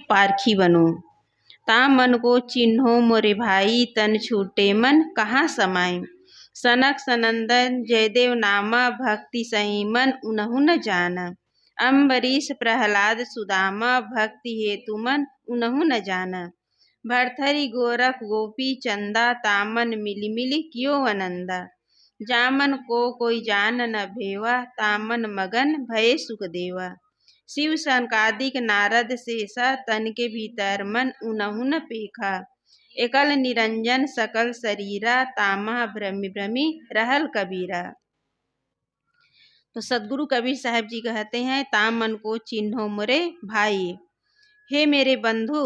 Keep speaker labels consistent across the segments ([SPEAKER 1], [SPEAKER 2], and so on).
[SPEAKER 1] पारखी बनो। ता मन को चिन्हो मोरे भाई, तन छूटे मन कहाँ समाए। सनक सनंदन जयदेव नामा, भक्ति सही मन उनहु न जाना। अम्बरीश प्रहलाद सुदामा, भक्ति हेतु मन उनहु न जाना। भरथरी गोरख गोपी चंदा, तामन मिली मिली कियो आनंदा। जामन को कोई जान न भेवा, तामन मगन भये सुख देवा। शिव सनकादिक नारद शेषा, तन के भीतर मन उनहु न पेखा। एकल निरंजन सकल शरीरा, तामा भ्रमि भ्रमि रहल कबीरा। तो सदगुरु कबीर साहब जी कहते हैं, ताम मन को चिन्हो मोरे भाई, हे मेरे बंधु,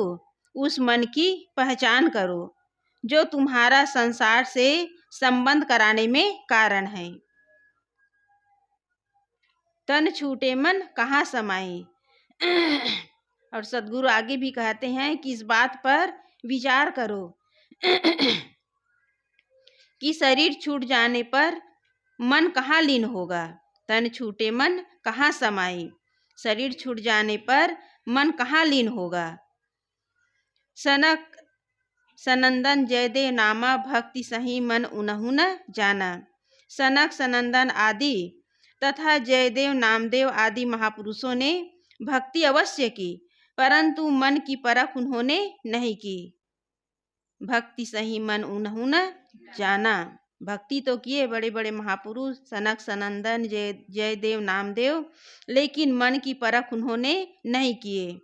[SPEAKER 1] उस मन की पहचान करो जो तुम्हारा संसार से संबंध कराने में कारण है। तन छूटे मन कहाँ समाए। और सदगुरु आगे भी कहते हैं कि इस बात पर विचार करो कि शरीर छूट जाने पर मन कहाँ लीन होगा। तन छूटे मन कहाँ समाए, शरीर छूट जाने पर मन कहाँ लीन होगा। सनक सनंदन जयदेव नामा, भक्ति सही मन उनहु न जाना। सनक सनंदन आदि तथा जयदेव नामदेव आदि महापुरुषों ने भक्ति अवश्य की, परंतु मन की परख उन्होंने नहीं की। भक्ति सही मन उनहु न जाना। भक्ति तो किए बड़े बड़े महापुरुष सनक सनंदन जयदेव नामदेव, लेकिन मन की परख उन्होंने नहीं किए।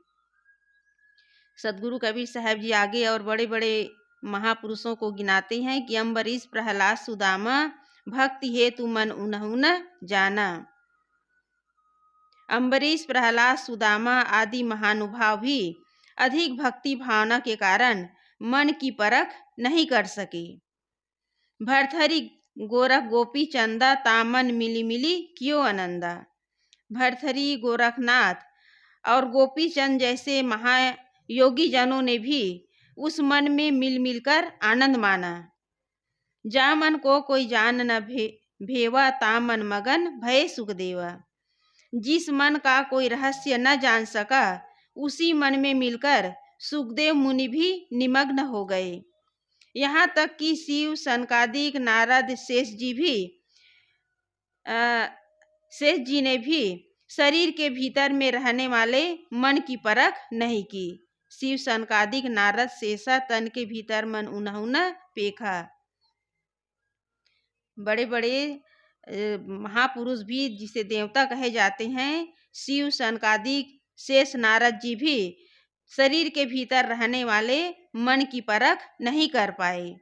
[SPEAKER 1] सदगुरु कबीर साहब जी आगे और बड़े बड़े महापुरुषों को गिनाते हैं कि अम्बरीश प्रहलाद सुदामा, भक्ति हेतु मन उनहु न जाना। अम्बरीश प्रहलाद सुदामा आदि महानुभाव भी अधिक भक्ति भावना के कारण मन की परख नहीं कर सके। भरथरी गोरख गोपी चंदा, तामन मिली मिली कियो आनंदा। भरथरी गोरखनाथ और गोपी चंद जैसे महायोगी जनों ने भी उस मन में मिल मिलकर आनंद माना। जा मन को कोई जान न भेवा, तामन मगन भये सुख देवा। जिस मन का कोई रहस्य न जान सका, उसी मन में मिलकर सुखदेव मुनि भी निमग्न हो गए। यहाँ तक कि शिव सनकादिक नारद शेष जी ने भी शरीर के भीतर में रहने वाले मन की परख नहीं की। शिव सनकादिक नारद शेषा, तन के भीतर मन उनहु न पेखा। बड़े बड़े महापुरुष भी जिसे देवता कहे जाते हैं, शिव सनकादिक शेष नारद जी भी शरीर के भीतर रहने वाले मन की परख नहीं कर पाए।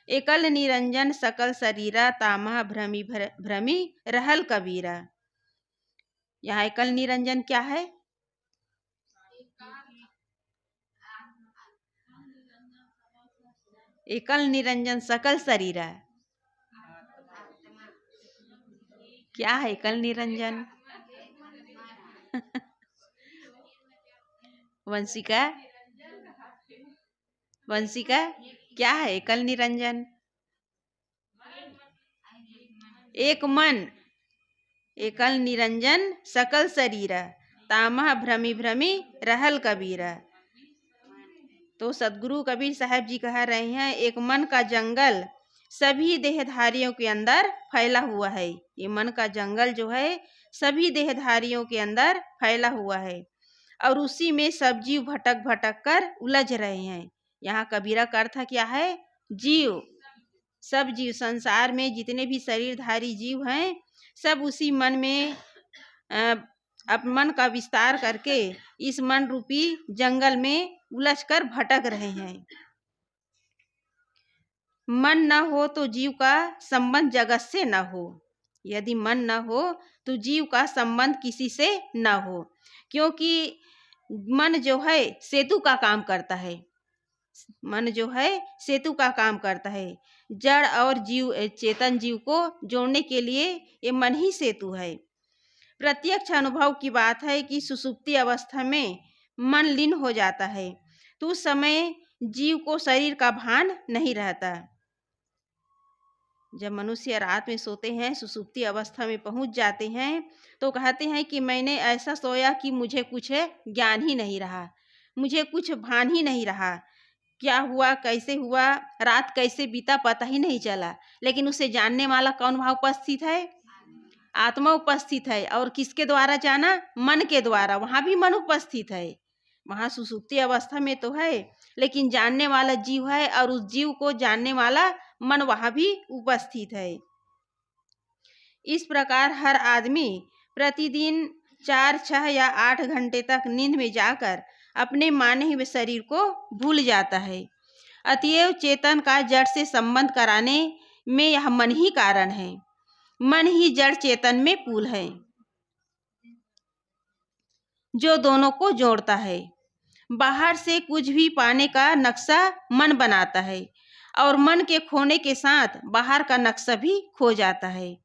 [SPEAKER 1] एकल निरंजन सकल शरीरा, तामा भ्रमि भ्रमि रहल कबीरा। यहाँ एकल निरंजन क्या है? एकल निरंजन सकल शरीरा क्या है? एकल निरंजन वंशिका क्या है एकल निरंजन? एक मन, एकल निरंजन सकल शरीरा, तामा भ्रमि भ्रमि रहल कबीरा। तो सदगुरु कबीर साहब जी कह रहे हैं, एक मन का जंगल सभी देहधारियों के अंदर फैला हुआ है। ये मन का जंगल जो है सभी देहधारियों के अंदर फैला हुआ है और उसी में सब जीव भटक भटक कर उलझ रहे हैं। यहाँ कबीरा का अर्थ क्या है? जीव। सब जीव संसार में जितने भी शरीरधारी जीव हैं, सब उसी मन में मन का विस्तार करके इस मन रूपी जंगल में उलझकर भटक रहे हैं। मन न हो तो जीव का संबंध जगत से न हो। यदि मन न हो तो जीव का संबंध किसी से न हो, क्योंकि मन जो है सेतु का काम करता है। मन जो है सेतु का काम करता है। जड़ और जीव चेतन जीव को जोड़ने के लिए ये मन ही सेतु है। प्रत्यक्ष अनुभव की बात है कि सुषुप्ति अवस्था में मन लीन हो जाता है तो उस समय जीव को शरीर का भान नहीं रहता। जब मनुष्य रात में सोते हैं, सुषुप्ति अवस्था में पहुंच जाते हैं, तो कहते हैं कि मैंने ऐसा सोया कि मुझे कुछ ज्ञान ही नहीं रहा, मुझे कुछ भान ही नहीं रहा, क्या हुआ कैसे हुआ, रात कैसे बीता पता ही नहीं चला। लेकिन उसे जानने वाला कौन वहाँ उपस्थित है? आत्मा उपस्थित है। और किसके द्वारा जाना? मन के द्वारा। वहाँ भी मन उपस्थित है, वहाँ सुसुप्ति अवस्था में तो है, लेकिन जानने वाला जीव है और उस जीव को जानने वाला मन वहाँ भी उपस्थित है। इस प्रकार हर आदमी प्रतिदिन 4, 6 या 8 घंटे तक नींद में जाकर अपने माने हुए शरीर को भूल जाता है। अतएव चेतन का जड़ से संबंध कराने में यह मन ही कारण है। मन ही जड़ चेतन में पुल है, जो दोनों को जोड़ता है। बाहर से कुछ भी पाने का नक्शा मन बनाता है और मन के खोने के साथ बाहर का नक्शा भी खो जाता है।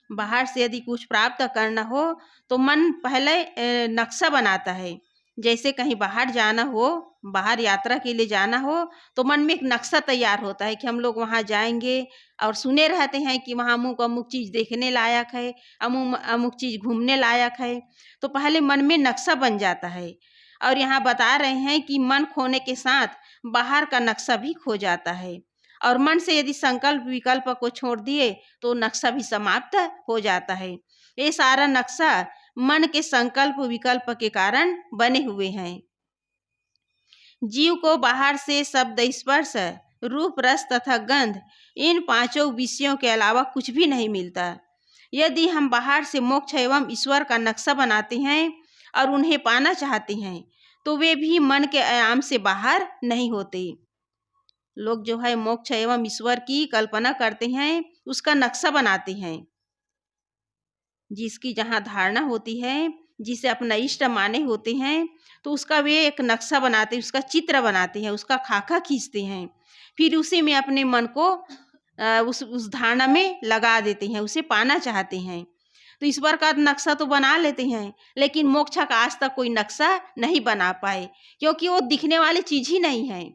[SPEAKER 1] बाहर से यदि कुछ प्राप्त करना हो तो मन पहले नक्शा बनाता है। जैसे कहीं बाहर जाना हो, बाहर यात्रा के लिए जाना हो, तो मन में एक नक्शा तैयार होता है कि हम लोग वहाँ जाएंगे, और सुने रहते हैं कि वहाँ अमुक अमुक चीज़ देखने लायक है, अमुक अमुक चीज़ घूमने लायक है। तो पहले मन में नक्शा बन जाता है। और यहाँ बता रहे हैं कि मन खोने के साथ बाहर का नक्शा भी खो जाता है, और मन से यदि संकल्प विकल्प को छोड़ दिए तो नक्शा भी समाप्त हो जाता है। ये सारा नक्शा मन के संकल्प विकल्प के कारण बने हुए हैं। जीव को बाहर से शब्द, स्पर्श, रूप, रस तथा गंध, इन 5 विषयों के अलावा कुछ भी नहीं मिलता। यदि हम बाहर से मोक्ष एवं ईश्वर का नक्शा बनाते हैं और उन्हें पाना चाहते हैं तो वे भी मन के आयाम से बाहर नहीं होते। लोग जो है मोक्ष एवं ईश्वर की कल्पना करते हैं, उसका नक्शा बनाते हैं। जिसकी जहाँ धारणा होती है, जिसे अपना इष्ट माने होते हैं, तो उसका वे एक नक्शा बनाते हैं, उसका चित्र बनाते हैं, उसका खाका खींचते हैं। फिर उसी में अपने मन को उस धारणा में लगा देते हैं, उसे पाना चाहते हैं। तो ईश्वर का नक्शा तो बना लेते हैं, लेकिन मोक्ष का आज तक कोई नक्शा नहीं बना पाए, क्योंकि वो दिखने वाली चीज़ ही नहीं है।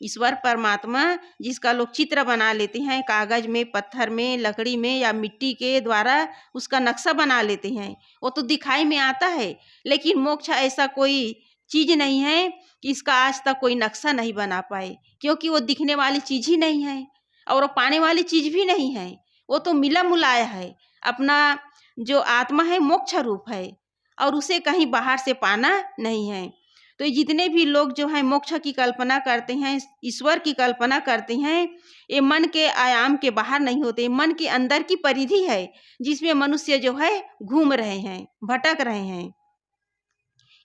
[SPEAKER 1] ईश्वर परमात्मा जिसका लोग चित्र बना लेते हैं, कागज में, पत्थर में, लकड़ी में या मिट्टी के द्वारा उसका नक्शा बना लेते हैं, वो तो दिखाई में आता है। लेकिन मोक्ष ऐसा कोई चीज़ नहीं है कि इसका आज तक कोई नक्शा नहीं बना पाए, क्योंकि वो दिखने वाली चीज़ ही नहीं है और वो पाने वाली चीज़ भी नहीं है। वो तो मिला मुलाया है। अपना जो आत्मा है मोक्ष रूप है और उसे कहीं बाहर से पाना नहीं है। तो जितने भी लोग जो है मोक्ष की कल्पना करते हैं, ईश्वर की कल्पना करते हैं, ये मन के आयाम के बाहर नहीं होते, मन के अंदर की परिधि है, जिसमें मनुष्य जो है घूम रहे हैं, भटक रहे हैं।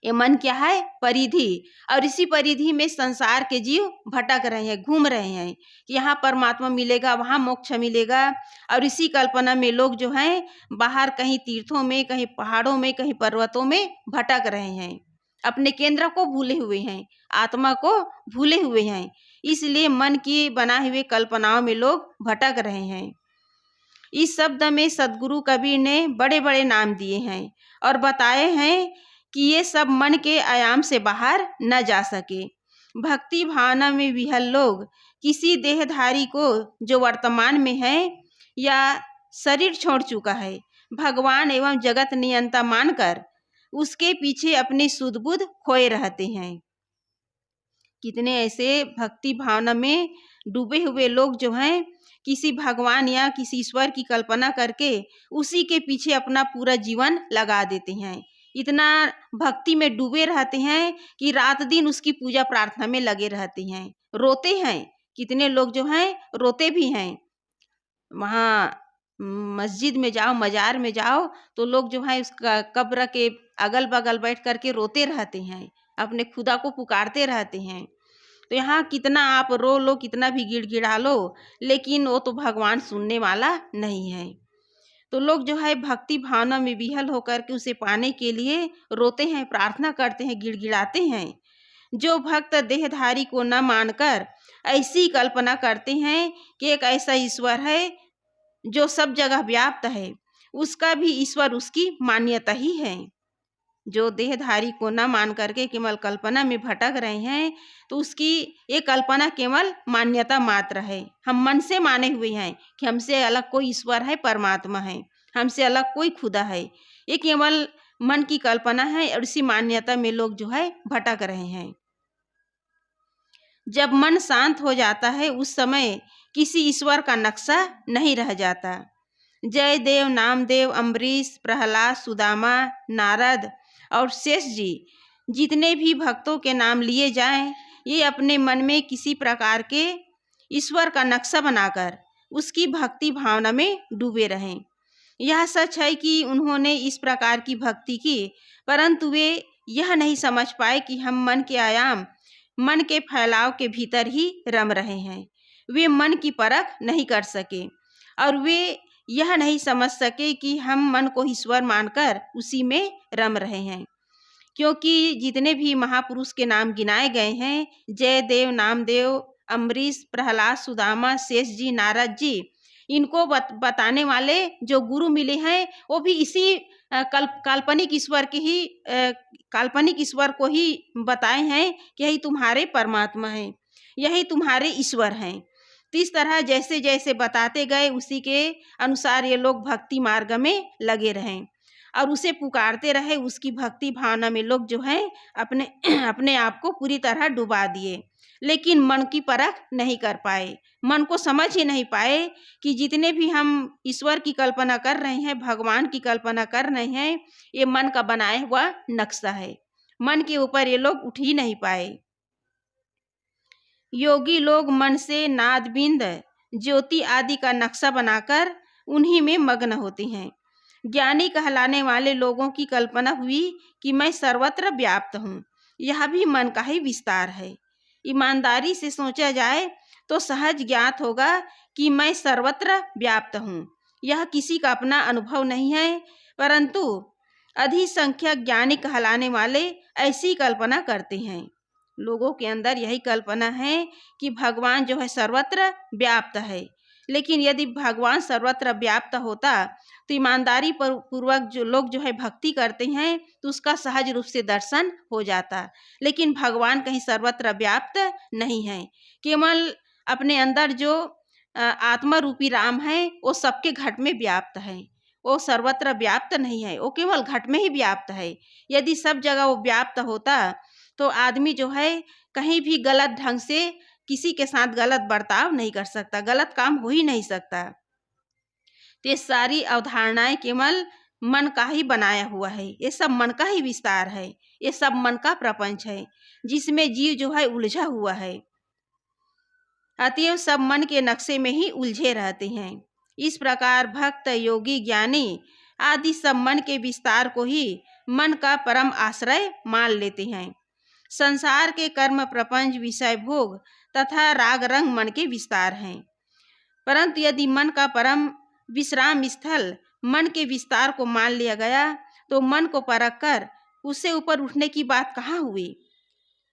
[SPEAKER 1] ये मन क्या है? परिधि। और इसी परिधि में संसार के जीव भटक रहे हैं, घूम रहे हैं कि यहाँ परमात्मा मिलेगा, वहाँ मोक्ष मिलेगा। और इसी कल्पना में लोग जो हैं बाहर कहीं तीर्थों में, कहीं पहाड़ों में, कहीं पर्वतों में भटक रहे हैं, अपने केंद्र को भूले हुए हैं, आत्मा को भूले हुए हैं। इसलिए मन की बनाई हुई कल्पनाओं में लोग भटक रहे हैं। इस शब्द में सदगुरु कबीर ने बड़े बड़े नाम दिए हैं और बताए हैं कि ये सब मन के आयाम से बाहर न जा सके। भक्ति भावना में विहल लोग किसी देहधारी को जो वर्तमान में है या शरीर छोड़ चुका है, भगवान एवं जगत नियंता मानकर उसके पीछे अपनी सुध बुध खोए रहते हैं। कितने ऐसे भक्ति भावना में डूबे हुए लोग जो हैं किसी भगवान या किसी ईश्वर की कल्पना करके उसी के पीछे अपना पूरा जीवन लगा देते हैं। इतना भक्ति में डूबे रहते हैं कि रात दिन उसकी पूजा प्रार्थना में लगे रहते हैं, रोते हैं। कितने लोग जो हैं रोते भी हैं। वहाँ मस्जिद में जाओ, मजार में जाओ तो लोग जो है उसका कब्र के अगल बगल बैठ करके रोते रहते हैं, अपने खुदा को पुकारते रहते हैं। तो यहाँ कितना आप रो लो, कितना भी गिड़गिड़ा लो, लेकिन वो तो भगवान सुनने वाला नहीं है। तो लोग जो है भक्ति भावना में विहल होकर के उसे पाने के लिए रोते हैं, प्रार्थना करते हैं, गिड़गिड़ाते हैं। जो भक्त देहधारी को न मानकर ऐसी कल्पना करते हैं कि एक ऐसा ईश्वर है जो सब जगह व्याप्त है, उसका भी ईश्वर उसकी मान्यता ही है। जो देहधारी को न मान करके केवल कल्पना में भटक रहे हैं, तो उसकी ये कल्पना केवल मान्यता मात्र है। हम मन से माने हुए हैं कि हमसे अलग कोई ईश्वर है, परमात्मा है, हमसे अलग कोई खुदा है। ये केवल मन की कल्पना है और इसी मान्यता में लोग जो है भटक रहे हैं। जब मन शांत हो जाता है उस समय किसी ईश्वर का नक्शा नहीं रह जाता। जयदेव, नामदेव, अम्बरीश, प्रहलाद, सुदामा, नारद और शेष जी, जितने भी भक्तों के नाम लिए जाएं, ये अपने मन में किसी प्रकार के ईश्वर का नक्शा बनाकर उसकी भक्ति भावना में डूबे रहें। यह सच है कि उन्होंने इस प्रकार की भक्ति की, परंतु वे यह नहीं समझ पाए कि हम मन के आयाम, मन के फैलाव के भीतर ही रम रहे हैं। वे मन की परख नहीं कर सके और वे यह नहीं समझ सके कि हम मन को ईश्वर मानकर उसी में रम रहे हैं। क्योंकि जितने भी महापुरुष के नाम गिनाए गए हैं, जयदेव, नामदेव, अम्बरीश, प्रहलाद, सुदामा, शेष जी, नारद जी, इनको बताने वाले जो गुरु मिले हैं वो भी इसी काल्पनिक ईश्वर के ही काल्पनिक ईश्वर को ही बताए हैं कि यही तुम्हारे परमात्मा हैं, यही तुम्हारे ईश्वर हैं। तो इस तरह जैसे जैसे बताते गए उसी के अनुसार ये लोग भक्ति मार्ग में लगे रहें और उसे पुकारते रहे। उसकी भक्ति भावना में लोग जो हैं अपने अपने आप को पूरी तरह डुबा दिए, लेकिन मन की परख नहीं कर पाए, मन को समझ ही नहीं पाए कि जितने भी हम ईश्वर की कल्पना कर रहे हैं, भगवान की कल्पना कर रहे हैं, ये मन का बनाया हुआ नक्शा है। मन के ऊपर ये लोग उठ ही नहीं पाए। योगी लोग मन से नाद बिंद, ज्योति आदि का नक्शा बनाकर उन्हीं में मग्न होते हैं। ज्ञानी कहलाने वाले लोगों की कल्पना हुई कि मैं सर्वत्र व्याप्त हूँ, यह भी मन का ही विस्तार है। ईमानदारी से सोचा जाए तो सहज ज्ञात होगा कि मैं सर्वत्र व्याप्त हूँ, यह किसी का अपना अनुभव नहीं है, परंतु अधिसंख्यक ज्ञानी कहलाने वाले ऐसी कल्पना करते हैं। लोगों के अंदर यही कल्पना है कि भगवान जो है सर्वत्र व्याप्त है, लेकिन यदि भगवान सर्वत्र व्याप्त होता तो ईमानदारी पूर्वक जो लोग जो है भक्ति करते हैं तो उसका सहज रूप से दर्शन हो जाता। लेकिन भगवान कहीं सर्वत्र व्याप्त नहीं है, केवल अपने अंदर जो आत्मा रूपी राम है वो सबके घट में व्याप्त है, वो सर्वत्र व्याप्त नहीं है, वो केवल घट में ही व्याप्त है। यदि सब जगह वो व्याप्त होता तो आदमी जो है कहीं भी गलत ढंग से किसी के साथ गलत बर्ताव नहीं कर सकता, गलत काम हो ही नहीं सकता। तो ये सारी अवधारणाएं केवल मन का ही बनाया हुआ है, ये सब मन का ही विस्तार है, ये सब मन का प्रपंच है जिसमें जीव जो है उलझा हुआ है। अतएव सब मन के नक्शे में ही उलझे रहते हैं। इस प्रकार भक्त, योगी, ज्ञानी आदि सब मन के विस्तार को ही मन का परम आश्रय मान लेते हैं। संसार के कर्म, प्रपंच, विषय भोग तथा राग रंग मन के विस्तार हैं, परंतु यदि मन का परम विश्राम स्थल मन के विस्तार को मान लिया गया तो मन को परख कर उससे ऊपर उठने की बात कहाँ हुई।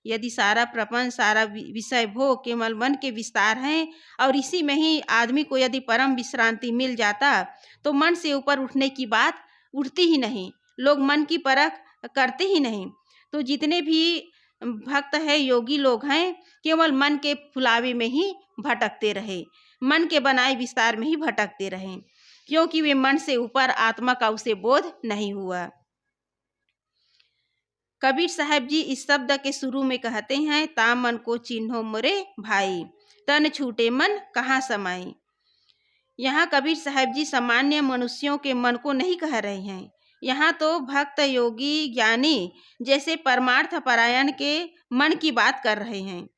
[SPEAKER 1] यदि सारा प्रपंच, सारा विषय भोग केवल मन के विस्तार हैं और इसी में ही आदमी को यदि परम विश्रांति मिल जाता तो मन से ऊपर उठने की बात उठती ही नहीं, लोग मन की परख करते ही नहीं। तो जितने भी भक्त है, योगी लोग हैं, केवल मन के फुलावे में ही भटकते रहे, मन के बनाए विस्तार में ही भटकते रहे, क्योंकि वे मन से ऊपर आत्मा का उसे बोध नहीं हुआ। कबीर साहब जी इस शब्द के शुरू में कहते हैं, ता मन को चिन्हो मोरे भाई, तन छूटे मन कहाँ समाए। यहाँ कबीर साहब जी सामान्य मनुष्यों के मन को नहीं कह रहे हैं, यहाँ तो भक्त, योगी, ज्ञानी जैसे परमार्थ परायण के मन की बात कर रहे हैं।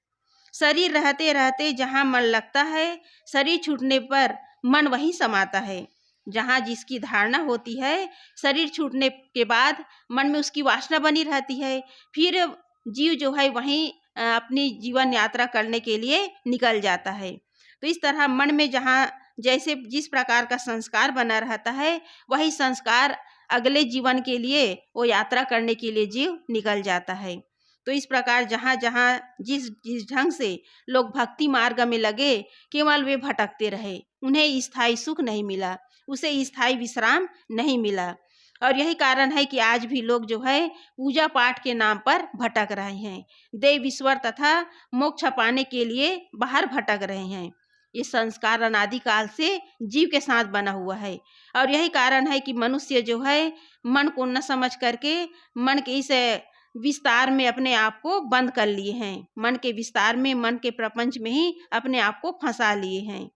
[SPEAKER 1] शरीर रहते रहते जहाँ मन लगता है, शरीर छूटने पर मन वहीं समाता है। जहाँ जिसकी धारणा होती है, शरीर छूटने के बाद मन में उसकी वासना बनी रहती है, फिर जीव जो है वहीं अपनी जीवन यात्रा करने के लिए निकल जाता है। तो इस तरह मन में जहाँ जैसे जिस प्रकार का संस्कार बना रहता है, वही संस्कार अगले जीवन के लिए वो यात्रा करने के लिए जीव निकल जाता है। तो इस प्रकार जहाँ जहाँ जिस जिस ढंग से लोग भक्ति मार्ग में लगे, केवल वे भटकते रहे, उन्हें स्थायी सुख नहीं मिला, उसे स्थायी विश्राम नहीं मिला। और यही कारण है कि आज भी लोग जो है पूजा पाठ के नाम पर भटक रहे हैं, देव ईश्वर तथा मोक्ष पाने के लिए बाहर भटक रहे हैं। ये संस्कार अनादिकाल से जीव के साथ बना हुआ है और यही कारण है कि मनुष्य जो है मन को न समझ करके मन के इस विस्तार में अपने आप को बंद कर लिए हैं, मन के विस्तार में, मन के प्रपंच में ही अपने आप को फंसा लिए हैं।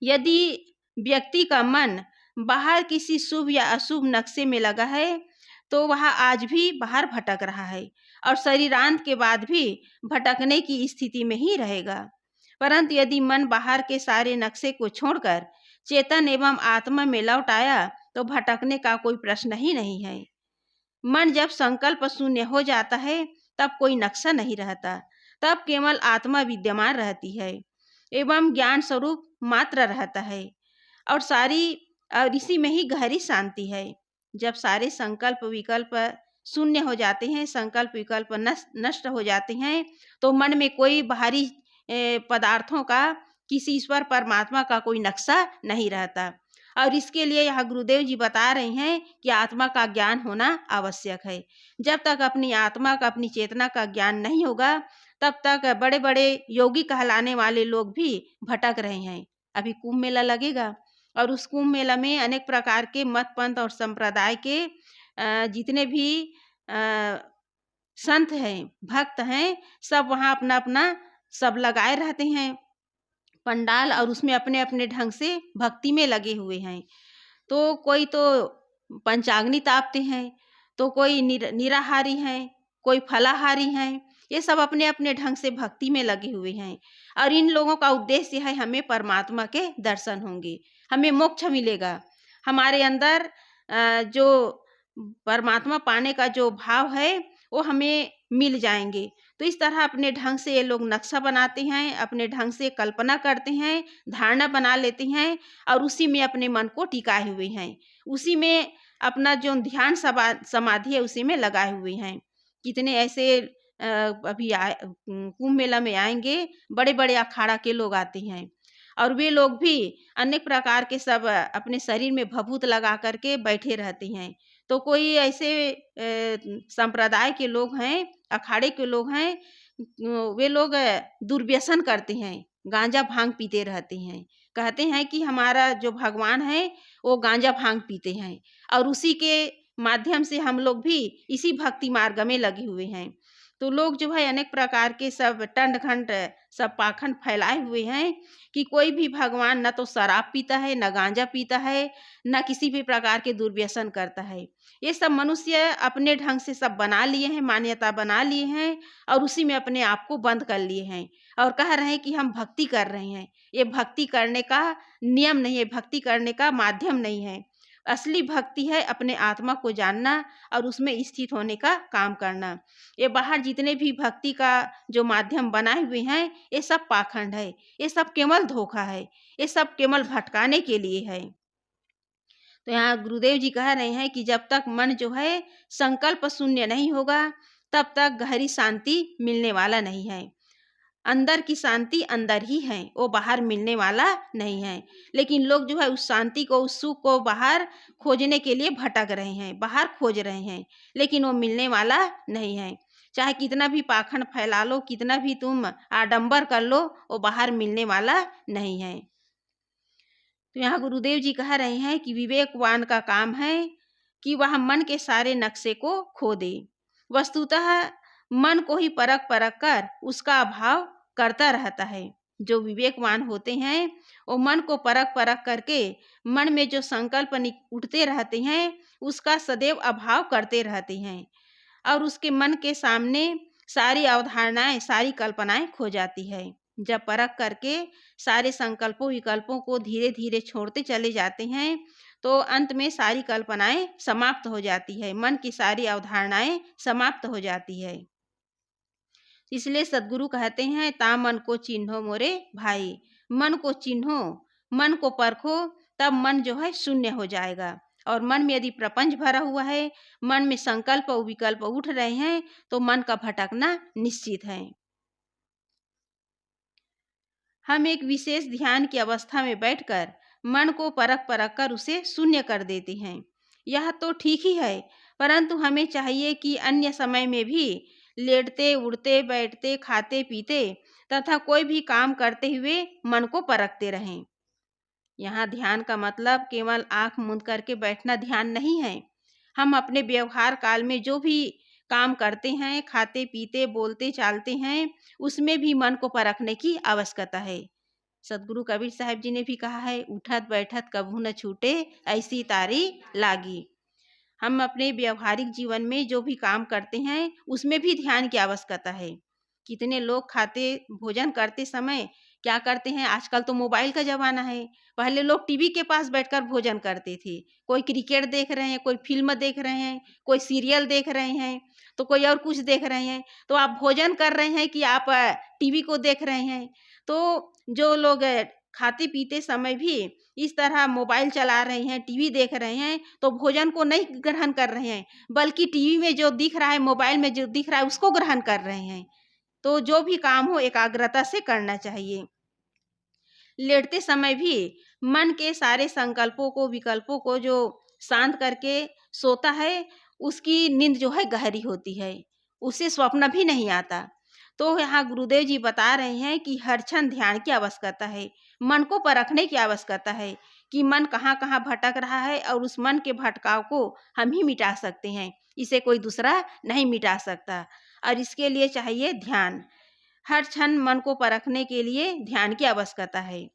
[SPEAKER 1] यदि व्यक्ति का मन बाहर किसी शुभ या अशुभ नक्शे में लगा है तो वह आज भी बाहर भटक रहा है और शरीरांत के बाद भी भटकने की स्थिति में ही रहेगा। परंतु यदि मन बाहर के सारे नक्शे को छोड़कर चेतन एवं आत्मा में लौट आया तो भटकने का कोई प्रश्न ही नहीं है। मन जब संकल्प शून्य हो जाता है तब कोई नक्शा नहीं रहता, तब केवल आत्मा विद्यमान रहती है एवं ज्ञान स्वरूप मात्र रहता है और इसी में ही गहरी शांति है। जब सारे संकल्प विकल्प शून्य हो जाते हैं, संकल्प विकल्प नष्ट हो जाते हैं, तो मन में कोई बाहरी पदार्थों का, किसी ईश्वर परमात्मा का कोई नक्शा नहीं रहता। और इसके लिए यह गुरुदेव जी बता रहे हैं कि आत्मा का ज्ञान होना आवश्यक है। जब तक अपनी आत्मा का, अपनी चेतना का ज्ञान नहीं होगा तब तक बड़े बड़े योगी कहलाने वाले लोग भी भटक रहे हैं। अभी कुंभ मेला लगेगा और उस कुंभ मेला में अनेक प्रकार के मत पंथ और संप्रदाय के जितने भी संत हैं, भक्त हैं, सब वहाँ अपना अपना सब लगाए रहते हैं पंडाल, और उसमें अपने अपने ढंग से भक्ति में लगे हुए हैं। तो कोई तो पंचाग्नि तापते हैं, तो कोई निराहारी हैं, कोई फलाहारी हैं। ये सब अपने अपने ढंग से भक्ति में लगे हुए हैं और इन लोगों का उद्देश्य है हमें परमात्मा के दर्शन होंगे, हमें मोक्ष मिलेगा, हमारे अंदर जो परमात्मा पाने का जो भाव है वो हमें मिल जाएंगे। तो इस तरह अपने ढंग से ये लोग नक्शा बनाते हैं, अपने ढंग से कल्पना करते हैं, धारणा बना लेते हैं और उसी में अपने मन को टिकाए हुए हैं, उसी में अपना जो ध्यान समाधि है उसी में लगाए हुए हैं। कितने ऐसे अभी कुंभ मेला में आएंगे, बड़े बड़े अखाड़ा के लोग आते हैं और वे लोग भी अनेक प्रकार के सब अपने शरीर में भभूत लगा करके बैठे रहते हैं। तो कोई ऐसे संप्रदाय के लोग हैं, अखाड़े के लोग हैं, वे लोग दुर्व्यसन करते हैं, गांजा भांग पीते रहते हैं, कहते हैं कि हमारा जो भगवान है वो गांजा भांग पीते हैं और उसी के माध्यम से हम लोग भी इसी भक्ति मार्ग में लगे हुए हैं। तो लोग जो है अनेक प्रकार के सब टंड खंड सब पाखंड फैलाए हुए हैं कि कोई भी भगवान न तो शराब पीता है, न गांजा पीता है, न किसी भी प्रकार के दुर्व्यसन करता है। ये सब मनुष्य अपने ढंग से सब बना लिए हैं, मान्यता बना लिए हैं और उसी में अपने आप को बंद कर लिए हैं और कह रहे हैं कि हम भक्ति कर रहे हैं। ये भक्ति करने का नियम नहीं है, भक्ति करने का माध्यम नहीं है। असली भक्ति है अपने आत्मा को जानना और उसमें स्थित होने का काम करना। ये बाहर जितने भी भक्ति का जो माध्यम बनाए हुए हैं ये सब पाखंड है, ये सब केवल धोखा है, ये सब केवल भटकाने के लिए है। तो यहाँ गुरुदेव जी कह रहे हैं कि जब तक मन जो है संकल्प शून्य नहीं होगा तब तक गहरी शांति मिलने वाला नहीं है। अंदर की शांति अंदर ही है, वो बाहर मिलने वाला नहीं है। लेकिन लोग जो है उस शांति को, उस सुख को बाहर खोजने के लिए भटक रहे हैं, बाहर खोज रहे हैं, लेकिन वो मिलने वाला नहीं है। चाहे कितना भी पाखंड फैला लो, कितना भी तुम आडंबर कर लो, वो बाहर मिलने वाला नहीं है। तो यहाँ गुरुदेव जी कह रहे हैं कि विवेकवान का काम है कि वह मन के सारे नक्शे को खो दे। वस्तुतः मन को ही परख परख कर उसका अभाव करता रहता है। जो विवेकवान होते हैं वो मन को परख परख करके मन में जो संकल्प उठते रहते हैं उसका सदैव अभाव करते रहते हैं और उसके मन के सामने सारी अवधारणाएं, सारी कल्पनाएं खो जाती है। जब परख करके सारे संकल्पों विकल्पों को धीरे धीरे छोड़ते चले जाते हैं तो अंत में सारी कल्पनाएं समाप्त हो जाती है, मन की सारी अवधारणाएं समाप्त हो जाती है। इसलिए सद्गुरु कहते हैं ता मन को चिन्हो मोरे भाई, मन को चिन्हो, मन को परखो, तब मन जो है शून्य हो जाएगा। और मन में यदि प्रपंच भरा हुआ है, मन में संकल्प और विकल्प उठ रहे हैं तो मन का भटकना निश्चित है। हम एक विशेष ध्यान की अवस्था में बैठकर मन को परख परख कर उसे शून्य कर देते हैं। यह तो ठीक ही है, परंतु हमें चाहिए कि अन्य समय में भी लेटते उड़ते बैठते खाते पीते तथा कोई भी काम करते हुए मन को परखते रहें। यहाँ ध्यान का मतलब केवल आंख मूंद करके बैठना ध्यान नहीं है। हम अपने व्यवहार काल में जो भी काम करते हैं, खाते पीते बोलते चालते हैं, उसमें भी मन को परखने की आवश्यकता है। सदगुरु कबीर साहब जी ने भी कहा है, उठत बैठत कभू न छूटे, ऐसी तारी लागी। हम अपने व्यवहारिक जीवन में जो भी काम करते हैं उसमें भी ध्यान की आवश्यकता है। कितने लोग खाते भोजन करते समय क्या करते हैं, आजकल तो मोबाइल का ज़माना है। पहले लोग टीवी के पास बैठकर भोजन करते थे। कोई क्रिकेट देख रहे हैं, कोई फ़िल्म देख रहे हैं, कोई सीरियल देख रहे हैं, तो कोई और कुछ देख रहे हैं। तो आप भोजन कर रहे हैं कि आप टीवी को देख रहे हैं। तो जो लोग खाते-पीते समय भी इस तरह मोबाइल चला रहे हैं, टीवी देख रहे हैं, तो भोजन को नहीं ग्रहण कर रहे हैं, बल्कि टीवी में जो दिख रहा है, मोबाइल में जो दिख रहा है, उसको ग्रहण कर रहे हैं। तो जो भी काम हो एकाग्रता से करना चाहिए। लेटते समय भी मन के सारे संकल्पों को, विकल्पों को जो शांत करके सोता है, उसकी नींद जो है गहरी होती है, उसे स्वप्न भी नहीं आता। तो यहाँ गुरुदेव जी बता रहे हैं कि हर क्षण ध्यान की आवश्यकता है, मन को परखने की आवश्यकता है कि मन कहाँ-कहाँ भटक रहा है और उस मन के भटकाव को हम ही मिटा सकते हैं, इसे कोई दूसरा नहीं मिटा सकता और इसके लिए चाहिए ध्यान। हर क्षण मन को परखने के लिए ध्यान की आवश्यकता है।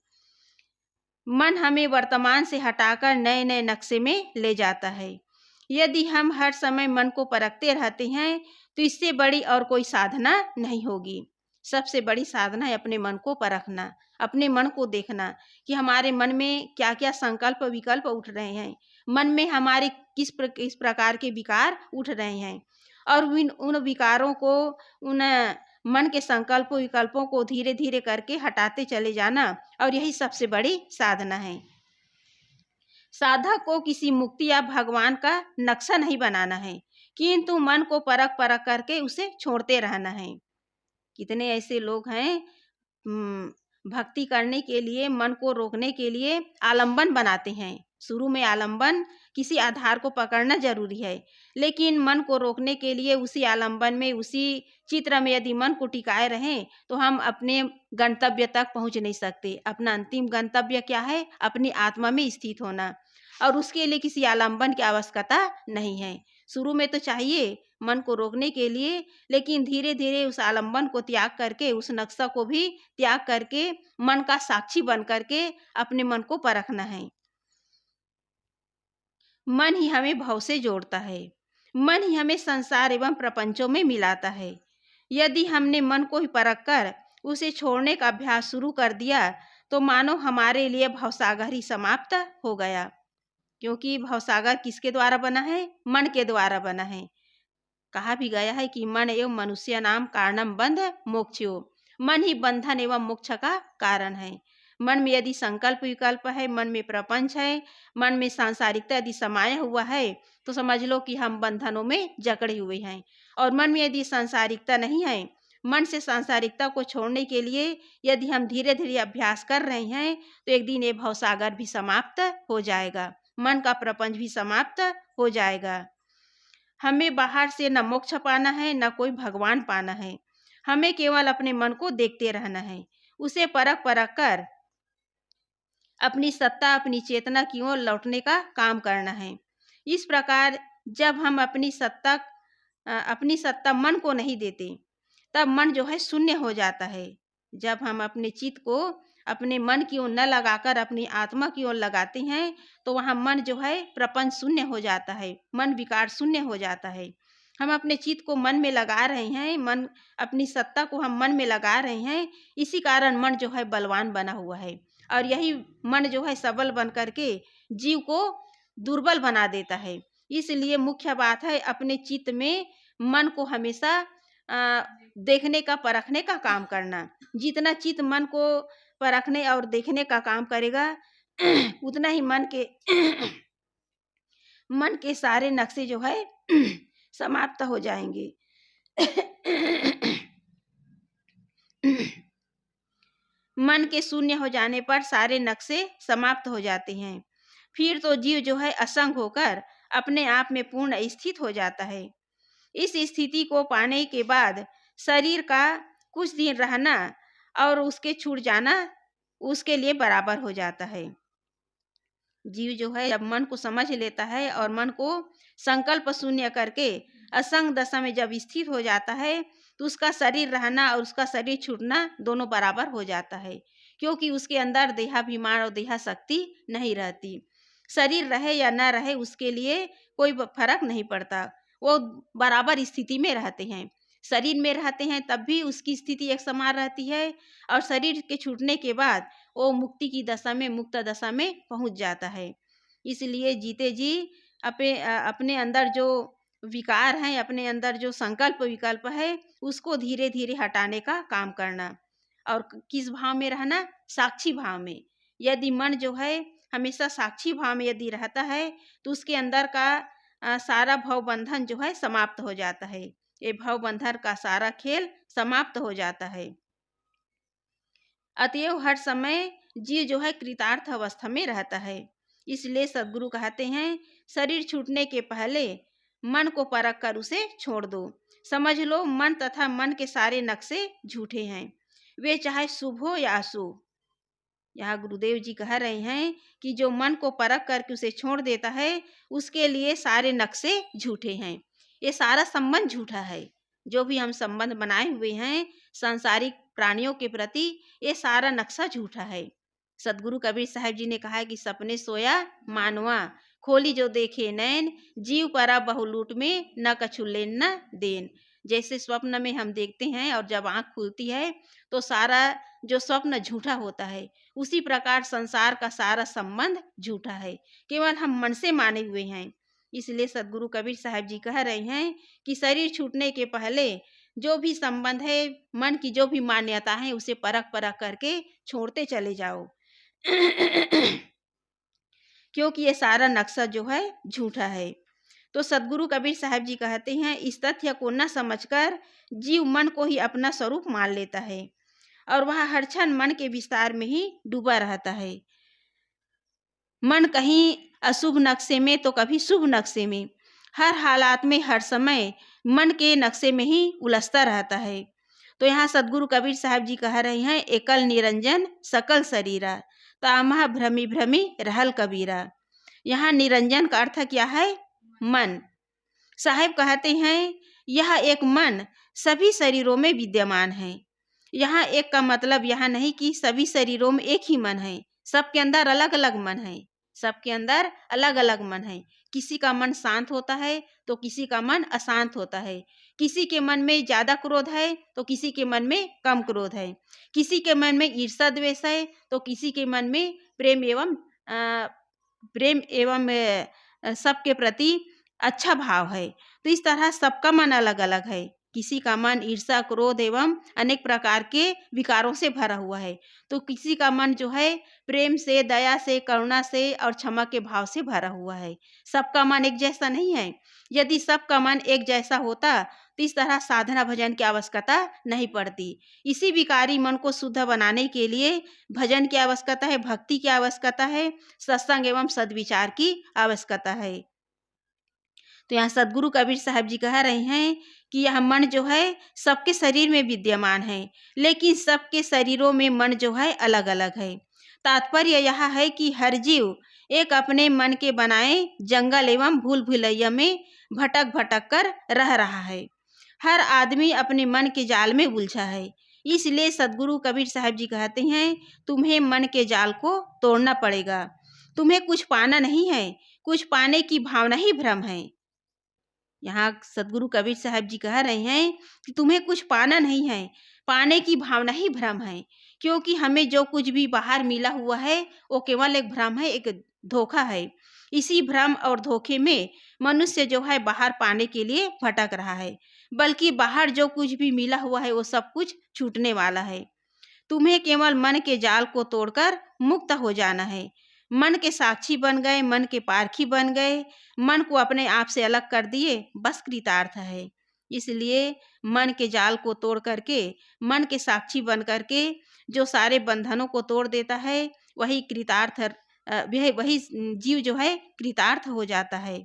[SPEAKER 1] मन हमें वर्तमान से हटाकर नए-नए नक्शे में ले जाता है। यदि हम हर समय मन को परखते रहते हैं, तो इससे बड़ी और कोई साधना नहीं होगी। सबसे बड़ी साधना है अपने मन को परखना, अपने मन को देखना कि हमारे मन में क्या-क्या संकल्प, विकल्प उठ रहे हैं। मन में हमारे किस प्रकार के विकार उठ रहे हैं और उन विकारों को, उन मन के संकल्प विकल्पों को धीरे-धीरे करके हटाते चले जाना और यही सबसे बड़ी साधना है। साधक को किसी मुक्ति या भगवान का नक्शा नहीं बनाना है, किंतु मन को परख-परख करके उसे छोड़ते रहना है। कितने ऐसे लोग हैं भक्ति करने के लिए, मन को रोकने के लिए आलंबन बनाते हैं। शुरू में आलंबन किसी आधार को पकड़ना ज़रूरी है, लेकिन मन को रोकने के लिए उसी आलंबन में, उसी चित्र में यदि मन को टिकाए रहें, तो हम अपने गंतव्य तक पहुँच नहीं सकते। अपना अंतिम गंतव्य क्या है? अपनी आत्मा में स्थित होना और उसके लिए किसी आलंबन की आवश्यकता नहीं है। शुरू में तो चाहिए मन को रोकने के लिए, लेकिन धीरे-धीरे उस आलंबन को त्याग करके, उस नक्शा को भी त्याग करके, मन का साक्षी बन करके अपने मन को परखना है। मन ही हमें भव से जोड़ता है। मन ही हमें संसार एवं प्रपंचों में मिलाता है। यदि हमने मन को ही परख कर उसे छोड़ने का अभ्यास शुरू कर दिया, तो मानो हमारे लिए भवसागर ही समाप्त हो गया। क्योंकि भवसागर किसके द्वारा बना है? मन के द्वारा बना है। कहा भी गया है कि मन एवं मनुष्य नाम कारणम बंध मोक्षो। मन ही बंधन एवं मोक्ष का कारण है। मन में यदि संकल्प विकल्प है, मन में प्रपंच है, मन में सांसारिकता यदि समाया हुआ है, तो समझ लो कि हम बंधनों में जकड़े हुए हैं। और मन में यदि सांसारिकता नहीं है, मन से सांसारिकता को छोड़ने के लिए यदि हम धीरे-धीरे अभ्यास कर रहे हैं, तो एक दिन ये भवसागर भी समाप्त हो जाएगा, मन का प्रपंच भी समाप्त हो जाएगा। हमें बाहर से न मोक्ष पाना है, न कोई भगवान पाना है। हमें केवल अपने मन को देखते रहना है, उसे परख-परख कर अपनी सत्ता, अपनी चेतना की ओर लौटने का काम करना है। इस प्रकार जब हम अपनी सत्ता मन को नहीं देते, तब मन जो है शून्य हो जाता है। जब हम अपने चित्त को अपने मन की ओर न लगाकर अपनी आत्मा की ओर लगाते हैं, तो वहाँ मन जो है प्रपंच शून्य हो जाता है, मन विकार शून्य हो जाता है। हम अपने चित्त को मन में लगा रहे हैं, मन अपनी सत्ता को हम मन में लगा रहे हैं, इसी कारण मन जो है बलवान बना हुआ है और यही मन जो है सबल बन करके जीव को दुर्बल बना देता है। इसलिए मुख्य बात है अपने चित्त में मन को हमेशा देखने का, परखने का काम करना। जितना चित्त मन को परखने और देखने का काम करेगा उतना ही मन के सारे नक्शे जो है समाप्त हो जाएंगे। मन के शून्य हो जाने पर सारे नक्शे समाप्त हो जाते हैं। फिर तो जीव जो है असंग होकर अपने आप में पूर्ण स्थित हो जाता है। इस स्थिति को पाने के बाद शरीर का कुछ दिन रहना और उसके छूट जाना उसके लिए बराबर हो जाता है। जीव जो है जब मन को समझ लेता है और मन को संकल्प शून्य करके असंग दशा में जब स्थित हो जाता है तो उसका शरीर रहना और उसका शरीर छूटना दोनों बराबर हो जाता है, क्योंकि उसके अंदर देहाभिमान और देहा शक्ति नहीं रहती। शरीर रहे या न रहे उसके लिए कोई फर्क नहीं पड़ता, वो बराबर स्थिति में रहते हैं। शरीर में रहते हैं तब भी उसकी स्थिति एक समान रहती है, और शरीर के छूटने के बाद वो मुक्ति की दशा में, मुक्त दशा में पहुंच जाता है। इसलिए जीते जी अपने अंदर जो विकार हैं, अपने अंदर जो संकल्प विकल्प है, उसको धीरे धीरे हटाने का काम करना। और किस भाव में रहना? साक्षी भाव में। यदि मन जो है हमेशा साक्षी भाव में यदि रहता है तो उसके अंदर का सारा भव बंधन जो है समाप्त हो जाता है। ये भव बंधन का सारा खेल समाप्त हो जाता है। अतएव हर समय जीव जो है कृतार्थ अवस्था में रहता है। इसलिए सद्गुरु कहते हैं, शरीर छूटने के पहले मन को परख कर उसे छोड़ दो। समझ लो मन तथा मन के सारे नक्शे झूठे हैं, वे चाहे शुभ हो या अशुभ। यहाँ गुरुदेव जी कह रहे हैं कि जो मन को परख करके उसे छोड़ देता है, उसके लिए सारे नक्शे झूठे हैं। ये सारा संबंध झूठा है। जो भी हम संबंध बनाए हुए हैं सांसारिक प्राणियों के प्रति, ये सारा नक्शा झूठा है। सदगुरु कबीर साहब जी ने कहा है कि सपने सोया मानवा, खोली जो देखे नैन, जीव परा बहुलूट में न कछु लेन न देन। जैसे स्वप्न में हम देखते हैं और जब आंख खुलती है तो सारा जो स्वप्न झूठा होता है, उसी प्रकार संसार का सारा संबंध झूठा है, केवल हम मन से माने हुए हैं। इसलिए सदगुरु कबीर साहब जी कह रहे हैं कि शरीर छूटने के पहले जो भी संबंध है, मन की जो भी मान्यता है, उसे परख परख करके छोड़ते चले जाओ क्योंकि ये सारा नक्शा जो है झूठा है। तो सदगुरु कबीर साहब जी कहते हैं, इस तथ्य को न समझकर जीव मन को ही अपना स्वरूप मान लेता है और वह हर क्षण मन के विस्तार में ही डूबा रहता है। मन कहीं अशुभ नक्शे में तो कभी शुभ नक्शे में, हर हालात में हर समय मन के नक्शे में ही उलझता रहता है। तो यहाँ सदगुरु कबीर साहब जी कह रहे हैं, एकल निरंजन सकल शरीरा, तामह भ्रमी भ्रमी रहल कबीरा। यहाँ निरंजन का अर्थ क्या है? मन। साहेब कहते हैं यह एक मन सभी शरीरों में विद्यमान है। यहाँ एक का मतलब यह नहीं कि सभी शरीरों में एक ही मन है, सबके अंदर अलग अलग मन है, सबके अंदर अलग अलग मन है। किसी का मन शांत होता है तो किसी का मन अशांत होता है, किसी के मन में ज्यादा क्रोध है तो किसी के मन में कम क्रोध है, किसी के मन में ईर्ष्या द्वेष है तो किसी के मन में प्रेम एवं सबके प्रति अच्छा भाव है। तो इस तरह सबका मन अलग अलग है। किसी का मन ईर्ष्या क्रोध एवं अनेक प्रकार के विकारों से भरा हुआ है, तो किसी का मन जो है प्रेम से, दया से, करुणा से और क्षमा के भाव से भरा हुआ है। सबका मन एक जैसा नहीं है। यदि सबका मन एक जैसा होता तो इस तरह साधना भजन की आवश्यकता नहीं पड़ती। इसी विकारी मन को शुद्ध बनाने के लिए भजन की आवश्यकता है, भक्ति की आवश्यकता है, सत्संग एवं सद्विचार की आवश्यकता है। तो यहाँ सदगुरु कबीर साहब जी कह रहे हैं कि यह मन जो है सबके शरीर में विद्यमान है, लेकिन सबके शरीरों में मन जो है अलग अलग है। तात्पर्य यह है कि हर जीव एक अपने मन के बनाए जंगल एवं भूल भुलैया में भटक भटक कर रह रहा है। हर आदमी अपने मन के जाल में उलझा है। इसलिए सदगुरु कबीर साहब जी कहते हैं, तुम्हें मन के जाल को तोड़ना पड़ेगा। तुम्हें कुछ पाना नहीं है, कुछ पाने की भावना ही भ्रम है। यहाँ सदगुरु कबीर साहब जी कह रहे हैं कि तुम्हें कुछ पाना नहीं है, पाने की भावना ही भ्रम है, क्योंकि हमें जो कुछ भी बाहर मिला हुआ है वो केवल एक भ्रम है, एक धोखा है। इसी भ्रम और धोखे में मनुष्य जो है बाहर पाने के लिए भटक रहा है, बल्कि बाहर जो कुछ भी मिला हुआ है वो सब कुछ छूटने वाला है। तुम्हें केवल मन के जाल को तोड़कर मुक्त हो जाना है। मन के साक्षी बन गए, मन के पारखी बन गए, मन को अपने आप से अलग कर दिए, बस कृतार्थ है। इसलिए मन के जाल को तोड़ करके, मन के साक्षी बन करके जो सारे बंधनों को तोड़ देता है, वही कृतार्थ, वही जीव जो है कृतार्थ हो जाता है।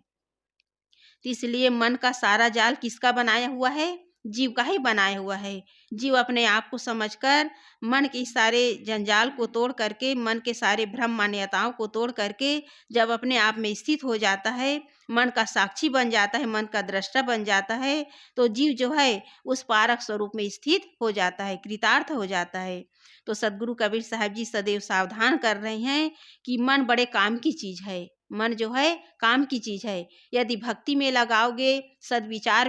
[SPEAKER 1] तो इसलिए मन का सारा जाल किसका बनाया हुआ है? जीव का ही बनाया हुआ है। जीव अपने आप को समझकर मन के सारे जंजाल को तोड़ करके, मन के सारे भ्रम मान्यताओं को तोड़ करके जब अपने आप में स्थित हो जाता है, मन का साक्षी बन जाता है, मन का दृष्टा बन जाता है, तो जीव जो है उस पारक स्वरूप में स्थित हो जाता है, कृतार्थ हो जाता है। तो सदगुरु कबीर साहब जी सदैव सावधान कर रहे हैं कि मन बड़े काम की चीज़ है। मन जो है काम की चीज़ है। यदि भक्ति में लगाओगे, सद्विचार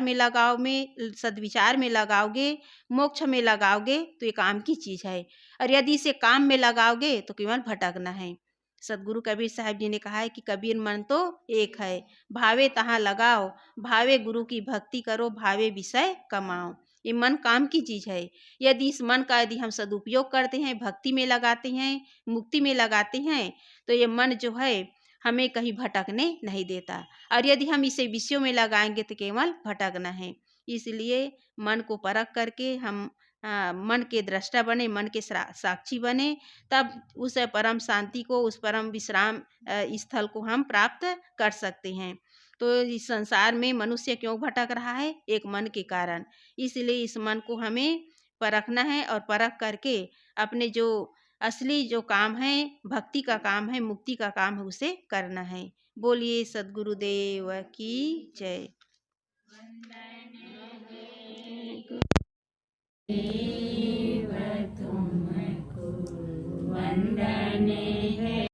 [SPEAKER 1] में लगाओगे, मोक्ष में लगाओगे तो ये काम की चीज़ है। और यदि इसे काम में लगाओगे तो केवल भटकना है। सदगुरु कबीर साहब जी ने कहा है कि कबीर मन तो एक है, भावे तहाँ लगाओ, भावे गुरु की भक्ति करो, भावे विषय कमाओ। ये मन काम की चीज़ है। यदि इस मन का यदि हम सदुपयोग करते हैं, भक्ति में लगाते हैं, मुक्ति में लगाते हैं, तो ये मन जो है हमें कहीं भटकने नहीं देता। और यदि हम इसे विषयों में लगाएंगे तो केवल भटकना है। इसलिए मन को परख करके हम मन के दृष्टा बने, मन के साक्षी बने, तब उस परम शांति को, उस परम विश्राम स्थल को हम प्राप्त कर सकते हैं। तो इस संसार में मनुष्य क्यों भटक रहा है? एक मन के कारण। इसलिए इस मन को हमें परखना है और परख करके अपने जो असली जो काम है, भक्ति का काम है, मुक्ति का काम है, उसे करना है। बोलिए सद्गुरुदेव की जय।